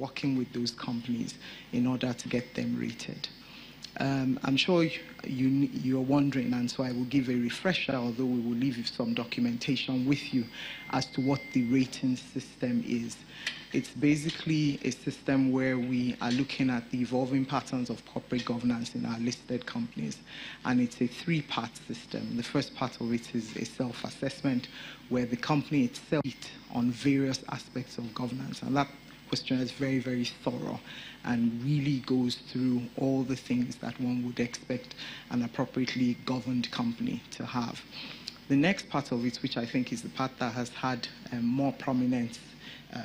working with those companies in order to get them rated. I'm sure you're wondering, and so I will give a refresher, although we will leave some documentation with you as to what the rating system is. It's basically a system where we are looking at the evolving patterns of corporate governance in our listed companies, and it's a three-part system. The first part of it is a self-assessment where the company itself on various aspects of governance, and that questionnaire is very, very thorough and really goes through all the things that one would expect an appropriately governed company to have. The next part of it, which I think is the part that has had more prominence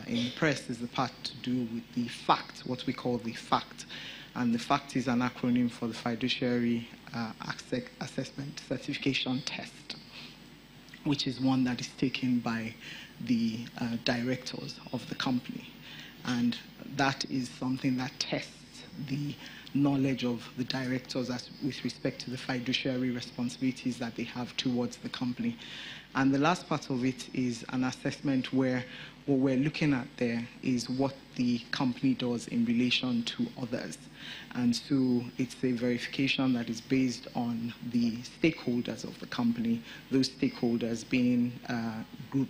in the press, is the part to do with the FACT, what we call the FACT. And the FACT is an acronym for the Fiduciary Assessment Certification Test, which is one that is taken by the directors of the company. And that is something that tests the knowledge of the directors with respect to the fiduciary responsibilities that they have towards the company. And the last part of it is an assessment where what we're looking at there is what the company does in relation to others. And so it's a verification that is based on the stakeholders of the company, those stakeholders being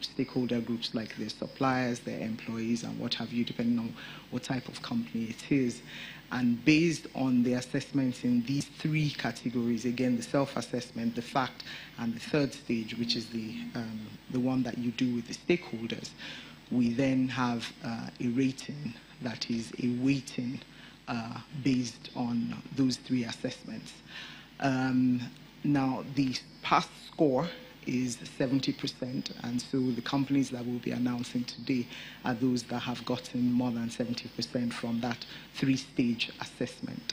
stakeholder groups like their suppliers, their employees, and what have you, depending on what type of company it is. And based on the assessments in these three categories, again, the self-assessment, the FACT, and the third stage, which is the one that you do with the stakeholders, we then have a rating that is a weighting based on those three assessments. Now, the pass score is 70%, and so the companies that we'll be announcing today are those that have gotten more than 70% from that three-stage assessment.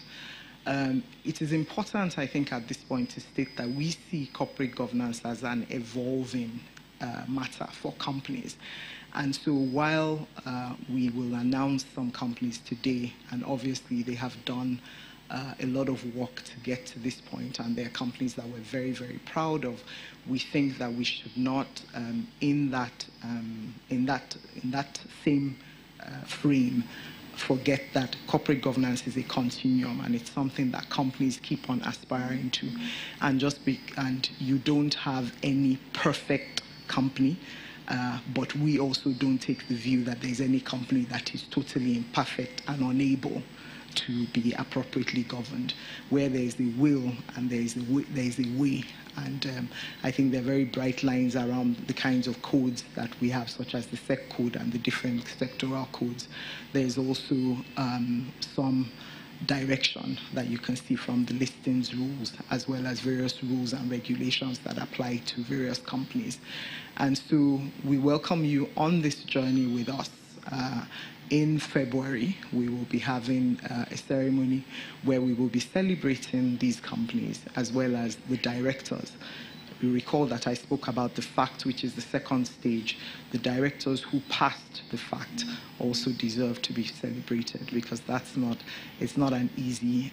It is important, I think, at this point to state that we see corporate governance as an evolving matter for companies. And so while we will announce some companies today, and obviously they have done a lot of work to get to this point, and they're companies that we're very, very proud of, we think that we should not, in that same frame, forget that corporate governance is a continuum, and it's something that companies keep on aspiring to. And and you don't have any perfect company, but we also don't take the view that there's any company that is totally imperfect and unable to be appropriately governed. Where there's the will and there's a way. And I think there are very bright lines around the kinds of codes that we have, such as the SEC code and the different sectoral codes. There's also some direction that you can see from the listings rules, as well as various rules and regulations that apply to various companies. And so we welcome you on this journey with us. In February, we will be having a ceremony where we will be celebrating these companies as well as the directors. You recall that I spoke about the FACT, which is the second stage. The directors who passed the FACT also deserve to be celebrated, because it's not an easy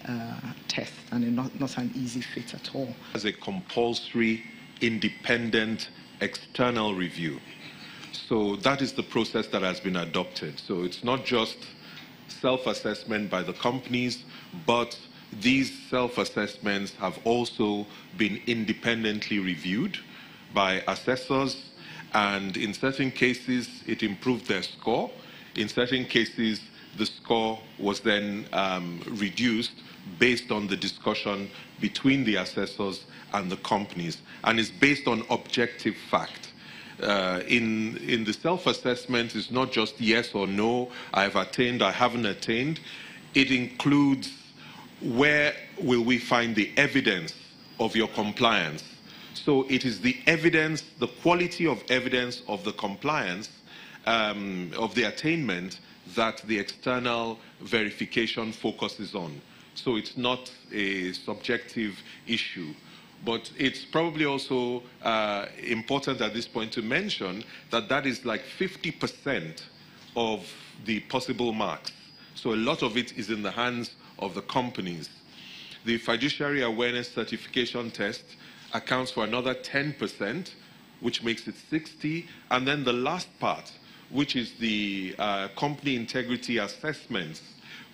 test, and not an easy fit at all. As a compulsory, independent, external review. So that is the process that has been adopted. So it's not just self-assessment by the companies, but these self-assessments have also been independently reviewed by assessors, and in certain cases it improved their score. In certain cases the score was then reduced based on the discussion between the assessors and the companies, and is based on objective fact. In the self-assessment, it's not just yes or no, I've attained, I haven't attained. It includes where will we find the evidence of your compliance. So it is the evidence, the quality of evidence of the compliance, of the attainment, that the external verification focuses on. So it's not a subjective issue. But it's probably also important at this point to mention that that is like 50% of the possible marks. So a lot of it is in the hands of the companies. The Fiduciary Awareness Certification Test accounts for another 10%, which makes it 60. And then the last part, which is the company integrity assessments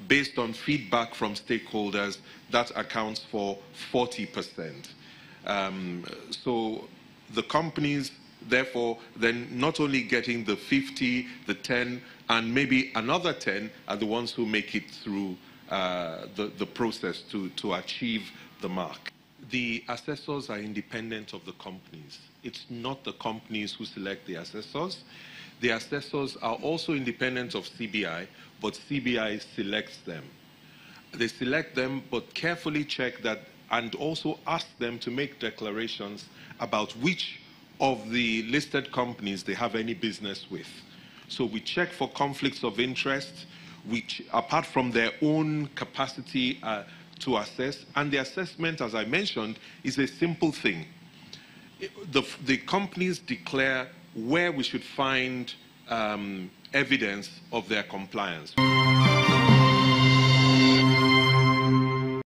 based on feedback from stakeholders, that accounts for 40%. So the companies, therefore, then not only getting the 50, the 10, and maybe another 10 are the ones who make it through the process to achieve the mark. The assessors are independent of the companies. It's not the companies who select the assessors. The assessors are also independent of CBI, but CBI selects them. They select them, but carefully check that, and also ask them to make declarations about which of the listed companies they have any business with. So we check for conflicts of interest, which, apart from their own capacity to assess, and the assessment, as I mentioned, is a simple thing. The companies declare where we should find evidence of their compliance.